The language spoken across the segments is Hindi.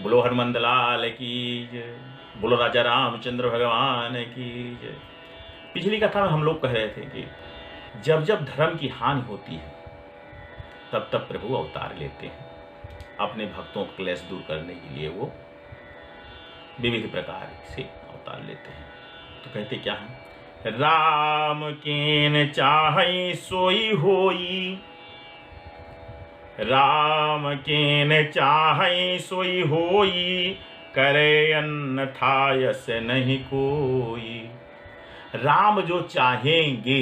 बोलो हनुमंत लाल की जय, बोलो राजा रामचंद्र भगवान की जय। पिछली कथा में हम लोग कह रहे थे कि जब जब धर्म की हानि होती है तब तब प्रभु अवतार लेते हैं, अपने भक्तों का क्लेश दूर करने के लिए वो विविध प्रकार से अवतार लेते हैं। तो कहते क्या है, राम केन चाहै सोई होई, राम केन चाहै सोई होई, करे अन्यथा यस नहीं कोई। राम जो चाहेंगे,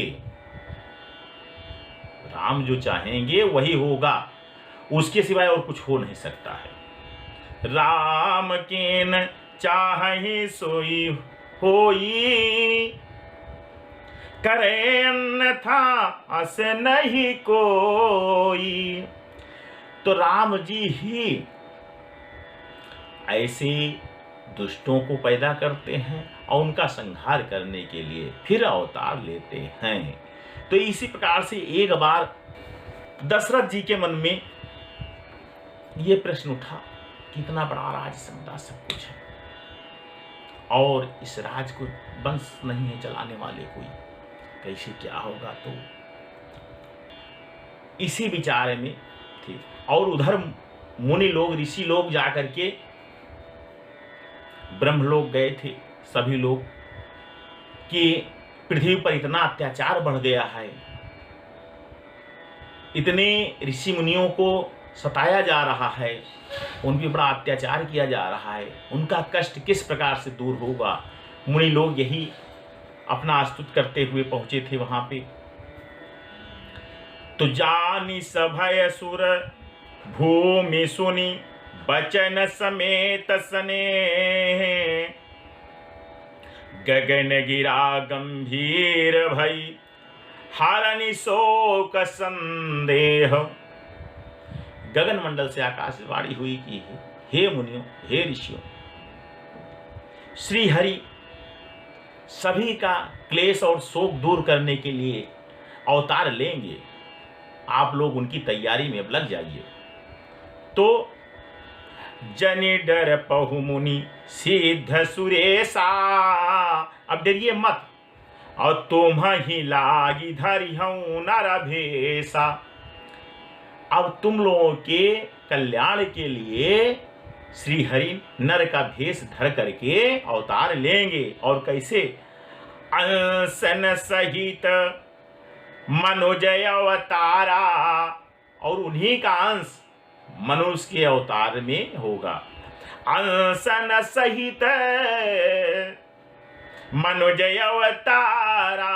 राम जो चाहेंगे वही होगा, उसके सिवाय और कुछ हो नहीं सकता है। राम केन चाहै सोई होई, करे अन्यथा अस नहीं कोई। तो राम जी ही ऐसे दुष्टों को पैदा करते हैं और उनका संहार करने के लिए फिर अवतार लेते हैं। तो इसी प्रकार से एक बार दशरथ जी के मन में ये प्रश्न उठा कि इतना बड़ा राज सत्ता सब कुछ है और इस राज को वंश नहीं है चलाने वाले कोई, कैसे क्या होगा। तो इसी विचार में थे और उधर मुनि लोग, ऋषि लोग जाकर के ब्रह्मलोक गए थे सभी लोग कि पृथ्वी पर इतना अत्याचार बढ़ गया है, इतने ऋषि मुनियों को सताया जा रहा है, उन पर बड़ा अत्याचार किया जा रहा है, उनका कष्ट किस प्रकार से दूर होगा। मुनि लोग यही अपना स्तुति करते हुए पहुंचे थे वहां पे। तो जानी सभय सुर भूमि सुनी, बचन समेत सने, गगन गिरा गंभीर भई, हारनि शोक संदेह। गगन मंडल से आकाशवाणी हुई कि हे मुनियों, हे ऋषियों, श्री हरि सभी का क्लेश और शोक दूर करने के लिए अवतार लेंगे, आप लोग उनकी तैयारी में अब लग जाइए। तो जनि डर पहु मुनि सिद्ध सुरेशा, अब डरिए मत, और तुम ही लागी धरि हूं नर भेसा। अब तुम लोगों के कल्याण के लिए श्री हरि नर का भेष धर करके अवतार लेंगे। और कैसे, अंसन सहित मनुजय अवतारा, और उन्हीं का अंश मनुष्य के अवतार में होगा। अंसन सहित मनुजय अवतारा,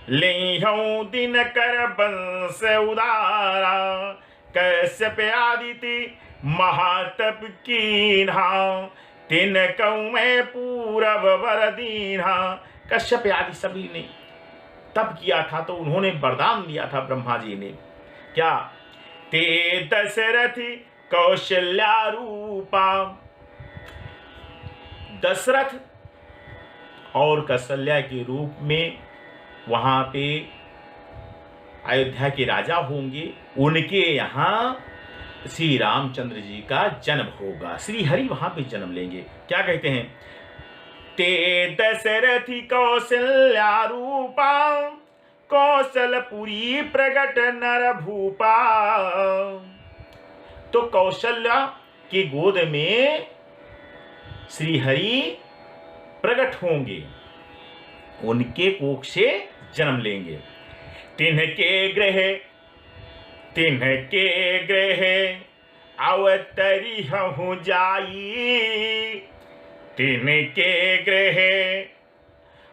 लेहूं दिन कर बंश उदारा, कश्यप आदिति महातप कीन्हा, तिन कहूं मैं पूरब वर दीन्हा। कश्यप आदि सभी ने तप किया था तो उन्होंने वरदान दिया था ब्रह्मा जी ने, क्या, ते दशरथी कौशल्या रूपा। दशरथ और कौशल्या के रूप में वहां पे अयोध्या के राजा होंगे, उनके यहाँ श्री रामचंद्र जी का जन्म होगा, श्री हरि वहां पे जन्म लेंगे। क्या कहते हैं, ते दशरथी कौशल्या रूपा, कौशलपुरी प्रगट नर भूपा। तो कौशल्या की गोद में श्री हरि प्रकट होंगे, उनके कोख से जन्म लेंगे। तिन्हके ग्रह अवतरी हूँ जाई, तिनके ग्रह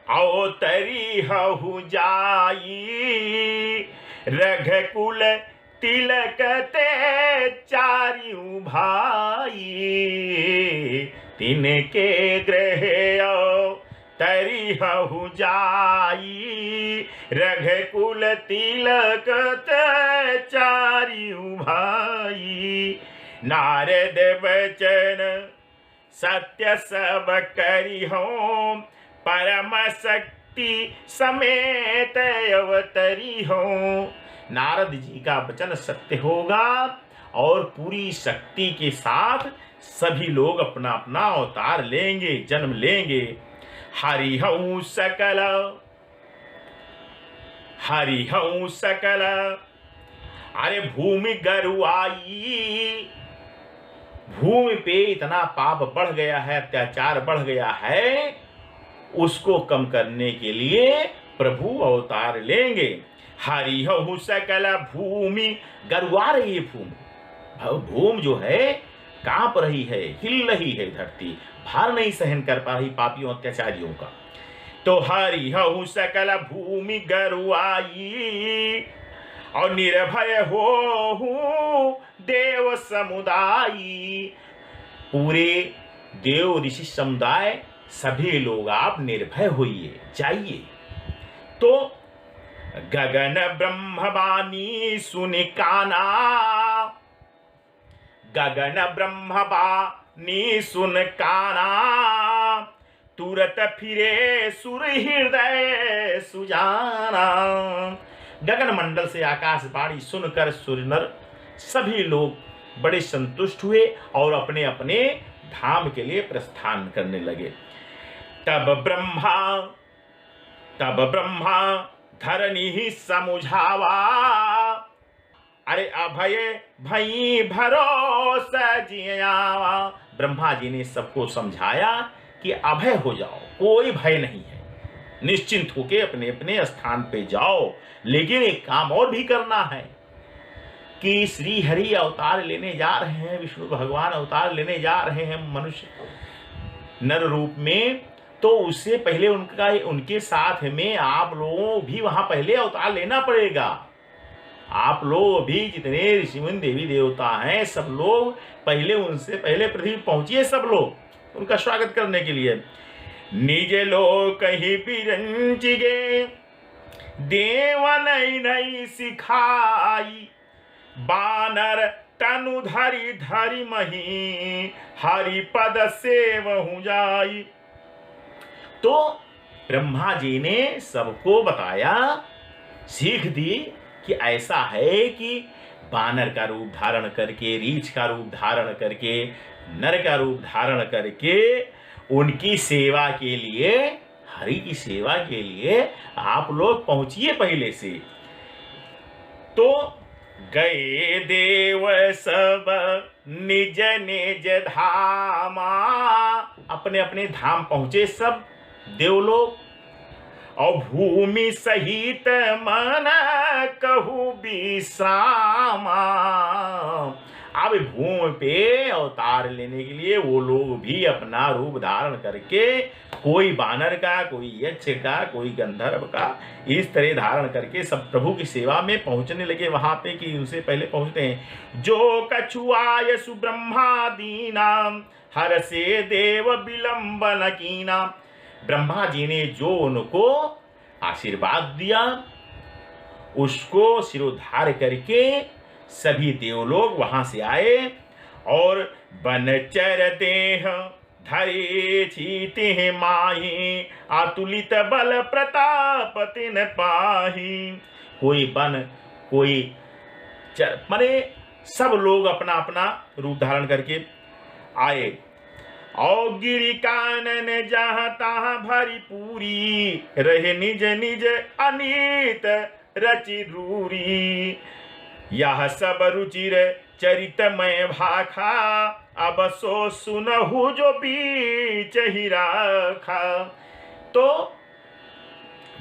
अवतरी हूँ जाई, रघकुल तिलक ते चारियों भाई, तिनके ग्रह अवतरी हूँ जाई, रघकुल तिलक ते चारियों भाई। नारद बचन सत्य सब करी हो, परम शक्ति समेत अवतरी हो। नारद जी का वचन सत्य होगा और पूरी शक्ति के साथ सभी लोग अपना अपना अवतार लेंगे, जन्म लेंगे। हरिहऊ सकल, हरिहऊ सकल, अरे भूमि गरुआई, भूमि पे इतना पाप बढ़ गया है, अत्याचार बढ़ गया है, उसको कम करने के लिए प्रभु अवतार लेंगे। हरिहु सकल भूमि, गरुआ रही है भूमि, भूमि जो है कांप रही है, हिल रही है धरती, भार नहीं सहन कर पा रही पापियों अत्याचारियों का। तो हरिहु सकल भूमि गरुआई, और निर्भय हो देव समुदायी, पूरे देव ऋषि समुदाय सभी लोग आप निर्भय होइए, जाइए। तो गगन ब्रह्मवाणी सुनि काना, गगन ब्रह्मवाणी सुन काना, तुरत फिरे सुर हृदय सुजाना। गगन मंडल से आकाशवाणी सुनकर सुर नर सभी लोग बड़े संतुष्ट हुए और अपने अपने धाम के लिए प्रस्थान करने लगे। तब ब्रह्मा धरनी ही समुझावा, अरे अभय भई भरोसा जियावा। ब्रह्मा जी ने सबको समझाया कि अभय हो जाओ, कोई भय नहीं है, निश्चिंत होके अपने अपने स्थान पे जाओ। लेकिन एक काम और भी करना है कि श्री हरि अवतार लेने जा रहे हैं, विष्णु भगवान अवतार लेने जा रहे हैं मनुष्य नर रूप में, तो उससे पहले उनके साथ में आप लोगों भी वहां पहले अवतार लेना पड़ेगा। आप लोग भी जितने ऋषिमुनि देवी देवता हैं, सब लोग पहले उनसे पहले पृथ्वी पहुंचिए, सब लोग उनका स्वागत करने के लिए। निज लोग कहीं बिरंचिगे देव नहीं सिखाई, बानर तनु धरी धरी मही, हरि पद सेवहु जाई। तो ब्रह्मा जी ने सबको बताया, सीख दी कि ऐसा है कि बानर का रूप धारण करके, रीछ का रूप धारण करके, नर का रूप धारण करके उनकी सेवा के लिए, हरि की सेवा के लिए आप लोग पहुंचिए पहले से। तो गए देव सब निज निज धामा, अपने अपने धाम पहुंचे सब देवलोक। और भूमि सहित मन कहू विश्रामा, अब भूमि पे अवतार लेने के लिए वो लोग भी अपना रूप धारण करके, कोई बानर का, कोई यक्ष का, कोई गंधर्व का, इस तरह धारण करके सब प्रभु की सेवा में पहुंचने लगे वहां पे कि उनसे पहले पहुंचते हैं। जो कछुआय सुब्रह्मादीना, हर से देव विलंबन कीना। ब्रह्मा जी ने जो उनको आशीर्वाद दिया, उसको सिरोधार करके सभी देवलोग वहां से आए और बनचर देह धरे चीते माही, अतुलित बल प्रताप तिन पाही। कोई बन, कोई माने सब लोग अपना अपना रूप धारण करके आए। और गिरि कानन जहाँ तहाँ भरी पूरी, रहे निज निज अनीत रचि रूरी। यह सब रुचिर चरितमय भाखा, अब सो सुनहु जो बीच ही राखा। तो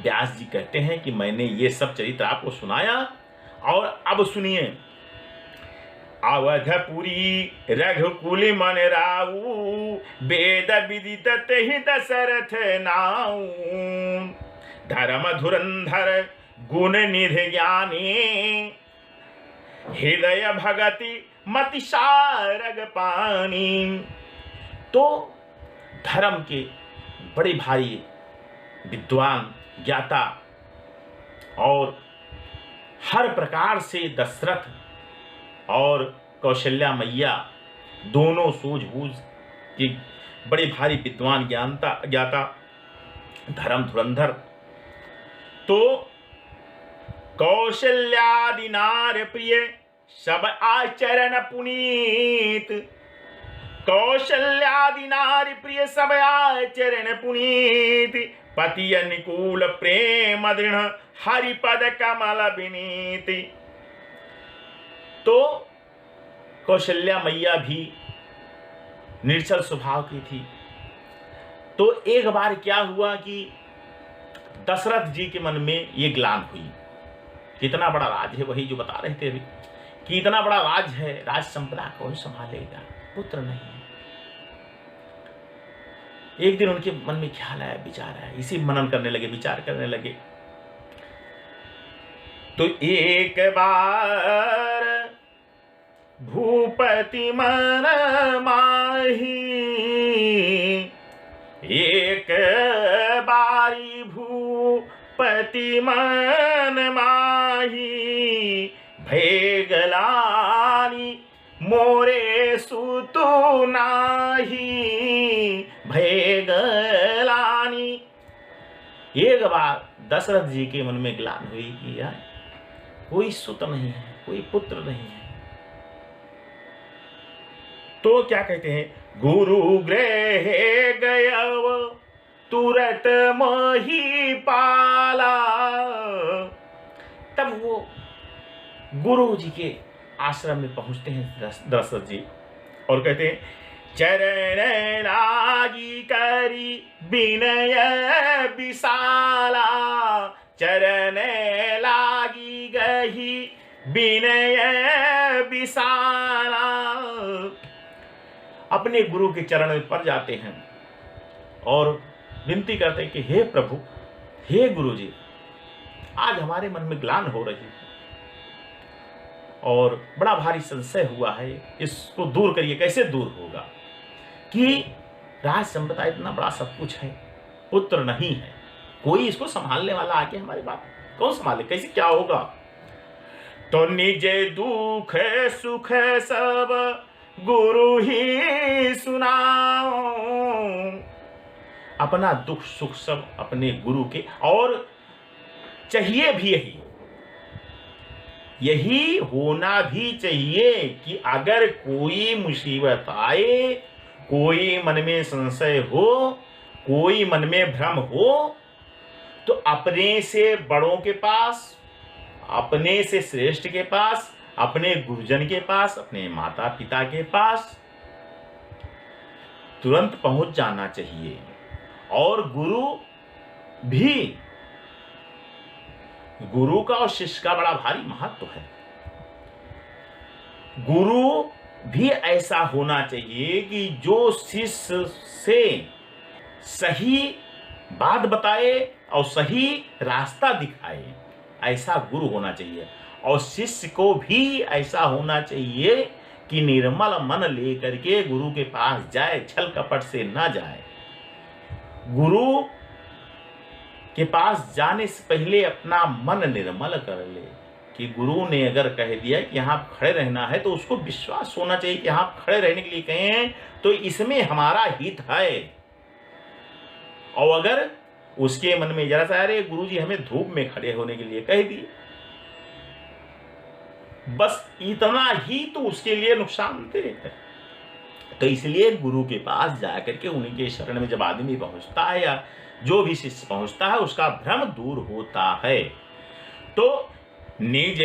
व्यास जी कहते हैं कि मैंने ये सब चरित्र आपको सुनाया, और अब सुनिए। अवधपुरी रघुकुल मन राऊ, वेद विदित ही दशरथ नाऊ। धर्म धुरंधर गुण निधि ज्ञानी, हृदय भगति मति सारग पानी। तो धर्म के बड़े भारी विद्वान ज्ञाता और हर प्रकार से दशरथ और कौशल्या मैया दोनों सूझबूझ की बड़े भारी विद्वान ज्ञाता धर्म धुरंधर। तो कौशल्यादि नार प्रिय सब आचरण पुनीत, कौशल्यादि नारी प्रिय सब आचरण पुनीत, पति अनुकूल प्रेम दृढ़ हरिपद कमल विनीति। तो कौशल्या मैया भी निर्छल स्वभाव की थी। तो एक बार क्या हुआ कि दशरथ जी के मन में ये ग्लानि हुई, कितना बड़ा राज है, वही जो बता रहे थे अभी कि इतना बड़ा राज है, राज संपदा कौन संभालेगा, पुत्र नहीं है। एक दिन उनके मन में ख्याल आया, विचार आया, इसी मनन करने लगे, विचार करने लगे। तो एक बार भूपति मन माही, एक बारी भूपति मन माही, भय ग्लानि मोरे सुतु नाही, भय ग्लानि। एक बार दशरथ जी के मन में ग्लानि हुई कि यार कोई सुत नहीं है, कोई पुत्र नहीं है। तो क्या कहते हैं, गुरु गृह गयव तुरत मोहि पाला। तब वो गुरु जी के आश्रम में पहुंचते हैं दशरथ जी और कहते हैं, चरण लागी करी विनय विशाला, चरण लागी गही विनय विशाला। अपने गुरु के चरण में पड़ जाते हैं और विनती करते हैं कि हे प्रभु, हे गुरु जी, आज हमारे मन में ग्लानि हो रही है और बड़ा भारी संशय हुआ है, इसको दूर करिए। कैसे दूर होगा कि राज संपदा इतना बड़ा सब कुछ है, पुत्र नहीं है, कोई इसको संभालने वाला आके हमारी बात कौन संभाले, कैसे क्या होगा। तो निज दुख सुख सब गुरु ही सुनाओ, अपना दुख सुख सब अपने गुरु के, और चाहिए भी यही होना भी चाहिए कि अगर कोई मुसीबत आए, कोई मन में संशय हो, कोई मन में भ्रम हो, तो अपने से बड़ों के पास, अपने से श्रेष्ठ के पास, अपने गुरुजन के पास, अपने माता पिता के पास तुरंत पहुंच जाना चाहिए। और गुरु का और शिष्य का बड़ा भारी महत्व है। गुरु भी ऐसा होना चाहिए कि जो शिष्य से सही बात बताए और सही रास्ता दिखाए, ऐसा गुरु होना चाहिए। और शिष्य को भी ऐसा होना चाहिए कि निर्मल मन लेकर के गुरु के पास जाए, छल कपट से ना जाए। गुरु के पास जाने से पहले अपना मन निर्मल कर ले कि गुरु ने अगर कह दिया कि यहाँ खड़े रहना है, तो उसको विश्वास होना चाहिए कि यहाँ खड़े रहने के लिए कहे हैं तो इसमें हमारा हित है। और अगर उसके मन में जरा सा, अरे गुरु जी हमें धूप में खड़े होने के लिए कह दिए, बस इतना ही तो उसके लिए नुकसानदेह है। तो इसलिए गुरु के पास जाकर के उनके शरण में जब आदमी पहुंचता है या जो भी शिष्य पहुंचता है, उसका भ्रम दूर होता है। तो निज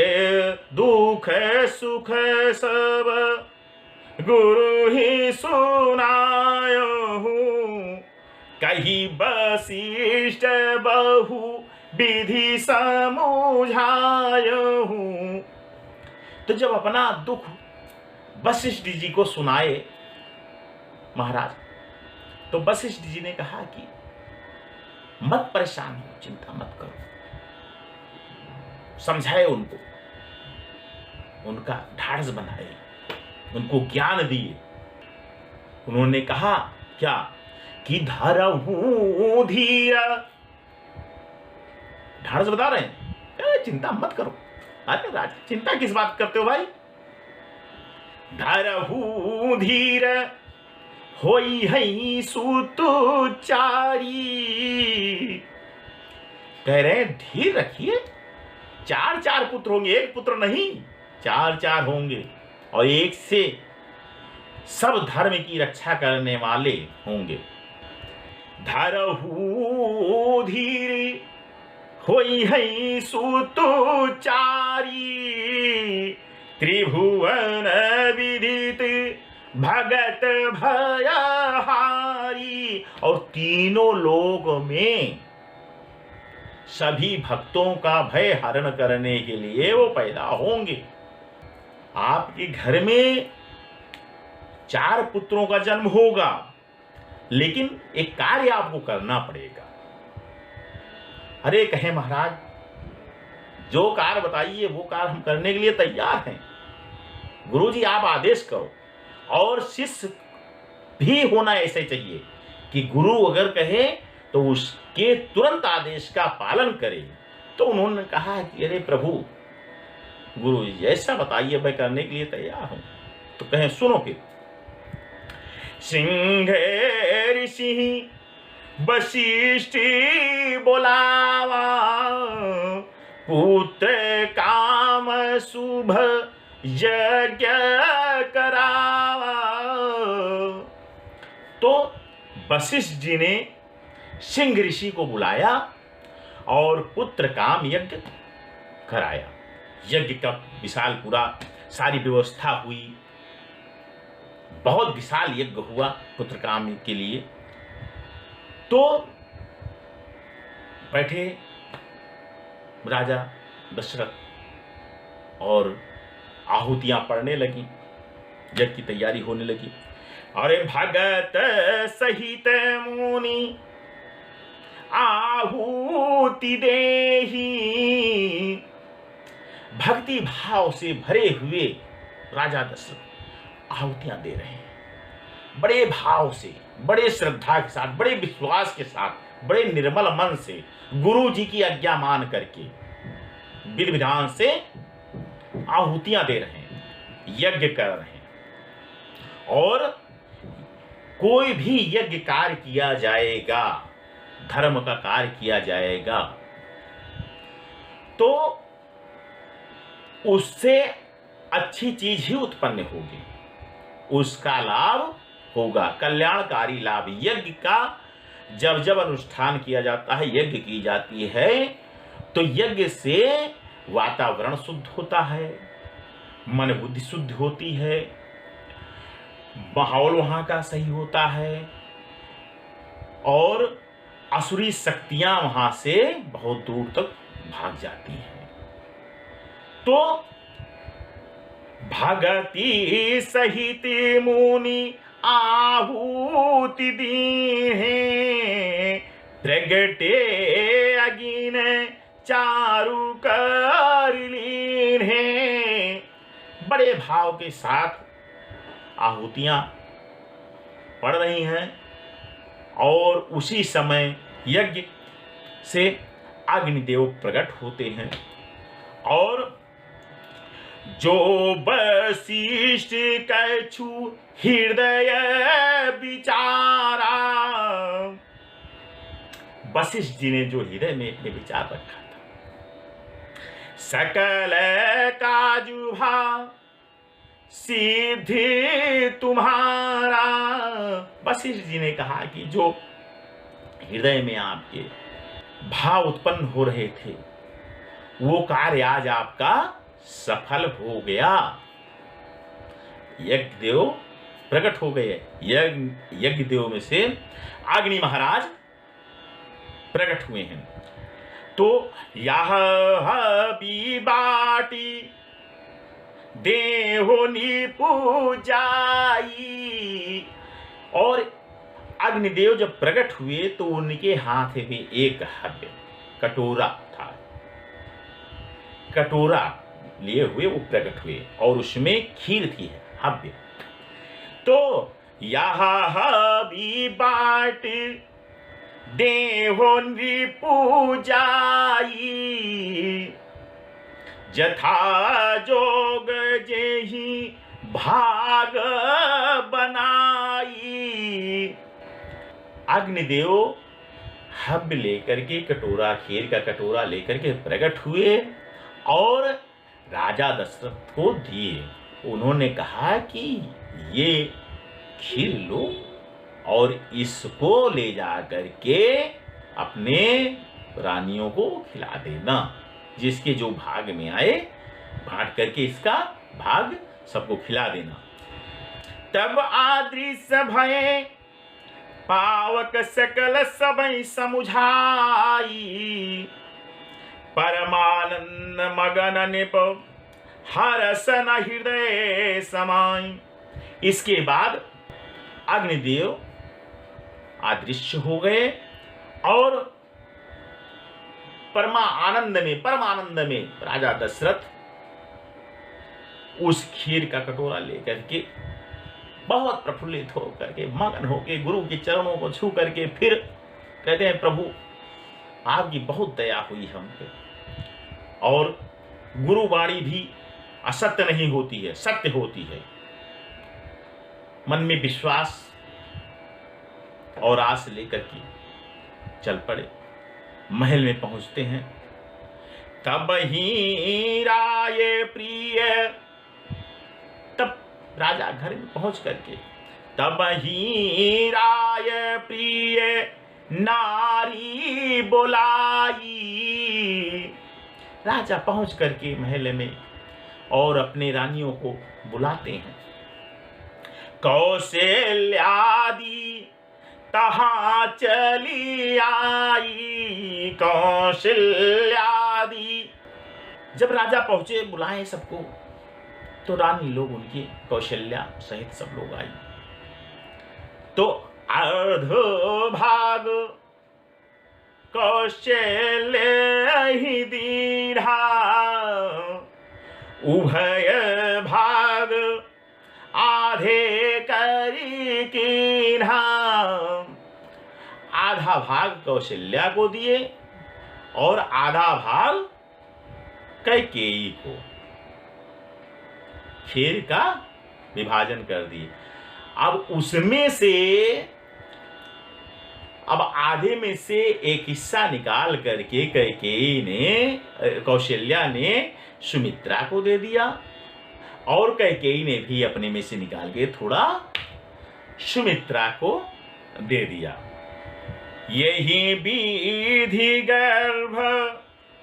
दुख सुख सब गुरु ही सुनायो, कही वशिष्ठ बहु विधि समुझायो। तो जब अपना दुख वशिष्ठ जी को सुनाए महाराज, तो वशिष्ठ जी ने कहा कि मत परेशान हो, चिंता मत करो। समझाए उनको, उनका ढाढ़स बनाए, उनको ज्ञान दिए। उन्होंने कहा क्या कि धरहूं धीरा, ढाढ़स बता रहे हैं, चिंता मत करो। अरे राज, चिंता किस बात करते हो भाई। धरहूं धीर होई है सुतुचारी, कह रहे हैं धीर रखिए, 4 पुत्र होंगे, एक पुत्र नहीं। चार चार होंगे और एक से सब धर्म की रक्षा करने वाले होंगे। धरहु धीर होई है सुतुचारी, त्रिभुवन विदित भगत भयहारी। और तीनों लोक में सभी भक्तों का भय हरण करने के लिए वो पैदा होंगे। आपके घर में 4 पुत्रों का जन्म होगा, लेकिन एक कार्य आपको करना पड़ेगा। अरे कहे महाराज, जो कार्य बताइए वो कार्य हम करने के लिए तैयार हैं। गुरुजी आप आदेश करो। और शिष्य भी होना ऐसे चाहिए कि गुरु अगर कहे तो उसके तुरंत आदेश का पालन करे। तो उन्होंने कहा कि अरे प्रभु, गुरु जी ऐसा बताइए, मैं करने के लिए तैयार हूं। तो कहें सुनो फिर। सिंह ऋषि वशिष्ठ बोलावा, पुत्र काम शुभ यज्ञ करावा। तो वशिष्ठ जी ने सिंह ऋषि को बुलाया और पुत्र काम यज्ञ कराया। यज्ञ का विशाल पूरा सारी व्यवस्था हुई, बहुत विशाल यज्ञ हुआ पुत्र काम के लिए। तो बैठे राजा दशरथ और आहुतियां पड़ने लगी, यज्ञ की तैयारी होने लगी। अरे भगत सहित मुनि आहुति देही, भक्ति भाव से भरे हुए राजा दशरथ आहुतियां दे रहे हैं, बड़े भाव से, बड़े श्रद्धा के साथ, बड़े विश्वास के साथ, बड़े निर्मल मन से, गुरु जी की आज्ञा मान करके विधि विधान से आहुतियां दे रहे हैं, यज्ञ कर रहे हैं। और कोई भी यज्ञ कार्य किया जाएगा, धर्म का कार्य किया जाएगा, तो उससे अच्छी चीज ही उत्पन्न होगी, उसका लाभ होगा, कल्याणकारी लाभ। यज्ञ का जब जब अनुष्ठान किया जाता है, यज्ञ की जाती है, तो यज्ञ से वातावरण शुद्ध होता है, मन बुद्धि शुद्ध होती है, माहौल वहां का सही होता है और असुरी शक्तियां वहां से बहुत दूर तक भाग जाती हैं। तो भगति सहित मुनि आहुति दीहे, प्रगटे अगिन चारु कर लीन्हे। बड़े भाव के साथ आहुतियां पड़ रही हैं और उसी समय यज्ञ से अग्निदेव प्रकट होते हैं। और जो वशिष्ठ कछु हृदय विचारा, वशिष्ठ जी ने जो हृदय में अपने विचार रखा था, सकल काजुभा सिद्धि तुम्हारा। वशिष्ठ जी ने कहा कि जो हृदय में आपके भाव उत्पन्न हो रहे थे, वो कार्य आज आपका सफल हो गया। यज्ञ देव प्रकट हो गए। यज्ञ देव में से अग्नि महाराज प्रकट हुए हैं। तो यह भी बाटी देहो निपूजाई। और अग्निदेव जब प्रकट हुए तो उनके हाथ में एक हव्य कटोरा था, कटोरा लिए हुए वो प्रकट हुए और उसमें खीर थी, हव्य। तो यह भी बाट देहो निपूजाई, जथा जोग जेहि भाग बनाई। अग्निदेव हव्य लेकर के, कटोरा, खीर का कटोरा लेकर के प्रकट हुए और राजा दशरथ को दिए। उन्होंने कहा कि ये खीर लो और इसको ले जा करके अपने रानियों को खिला देना, जिसके जो भाग में आए बांट करके इसका भाग सबको खिला देना। तब आदृश्य भये पावक सकल सबई समुझाई, परमानंद मगन निप हरसन हृदय समाई। इसके बाद अग्निदेव अदृश्य हो गए और परमानंद में राजा दशरथ उस खीर का कटोरा लेकर के बहुत प्रफुल्लित होकर के मगन होकर गुरु के चरणों को छू करके फिर कहते हैं, प्रभु आपकी बहुत दया हुई हम पे, और गुरुवाणी भी असत्य नहीं होती है, सत्य होती है। मन में विश्वास और आस लेकर के चल पड़े। महल में पहुंचते हैं। तब ही राय प्रिय, तब राजा घर में पहुंच करके, तब ही राय प्रिय नारी बुलाई। राजा पहुंच करके महल में और अपने रानियों को बुलाते हैं। कौशल्यादि तहां चली आई, कौशल्यादि। जब राजा पहुंचे, बुलाए सबको, तो रानी लोग उनकी कौशल्या सहित सब लोग आई। तो अर्ध भाग कौशल्य ही दीढ़ा, उभय भाग आधे करी कीन्हा। आधा भाग कौशल्या को दिए और आधा भाग कैकेयी को खीर का विभाजन कर दिए। अब उसमें से अब आधे में से एक हिस्सा निकाल करके कैकेयी ने, कौशल्या ने सुमित्रा को दे दिया और कैकेयी ने भी अपने में से निकाल के थोड़ा सुमित्रा को दे दिया। यही विधि गर्भ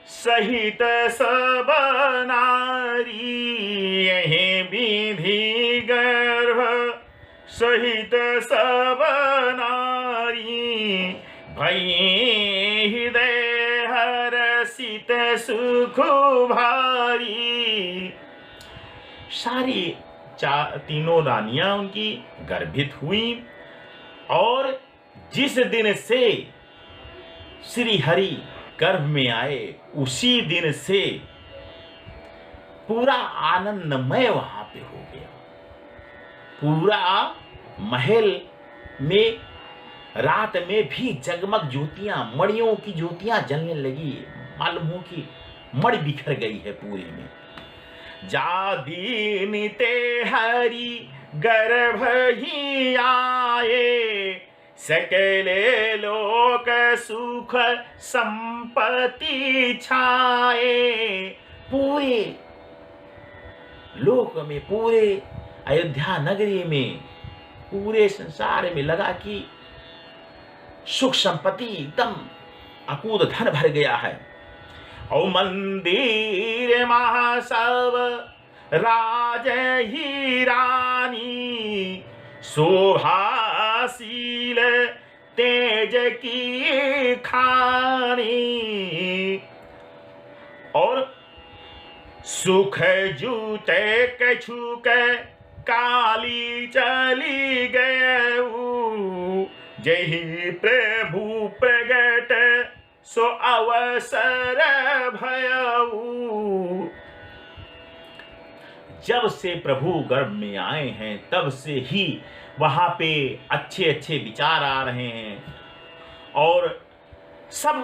सहित सब नारी, यही विधि गर्भ सहित सब नारी, भई हृदय हरसित सुख भारी। सारी तीनों रानियां उनकी गर्भित हुई और जिस दिन से श्री हरि गर्भ में आए उसी दिन से पूरा आनंदमय वहां पे हो गया। पूरा महल में रात में भी जगमग ज्योतियां, मणियों की ज्योतियां जलने लगी। मालूम हो कि मणि बिखर गई है पूरे में। जादीनिते हरि गर्भ ही आए, सकले लोक सुख संपत्ति छाए। पूरे लोक में, पूरे अयोध्या नगरी में, पूरे संसार में लगा कि सुख संपत्ति एकदम अकूत धन भर गया है। और मंदिर महासव राज ही रानी, शोभाशील तेज की खानी। और सुख जूते कछु के काली चली गए, जही प्रभु प्रगट सो अवसर भयऊ। जब से प्रभु गर्भ में आए हैं तब से ही वहां पे अच्छे अच्छे विचार आ रहे हैं और सब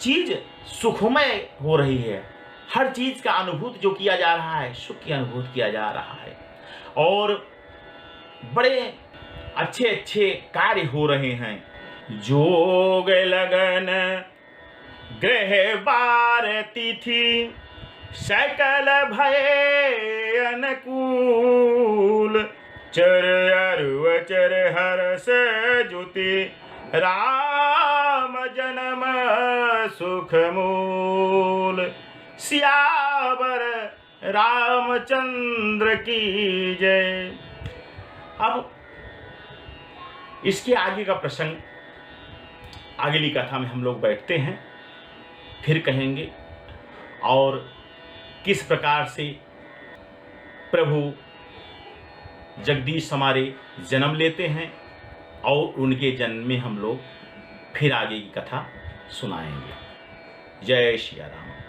चीज सुखमय हो रही है। हर चीज का अनुभूति जो किया जा रहा है, सुख की अनुभूति किया जा रहा है और बड़े अच्छे अच्छे कार्य हो रहे हैं। जोग लगन ग्रह बार तिथि सकल भय अनुकूल, चर अरु अचर हर्ष जुति, राम जन्म सुख मूल। सियावर रामचंद्र की जय। अब इसके आगे का प्रसंग अगली कथा में हम लोग बैठते हैं, फिर कहेंगे और किस प्रकार से प्रभु जगदीश हमारे जन्म लेते हैं और उनके जन्म में हम लोग फिर आगे की कथा सुनाएंगे। जय श्री राम।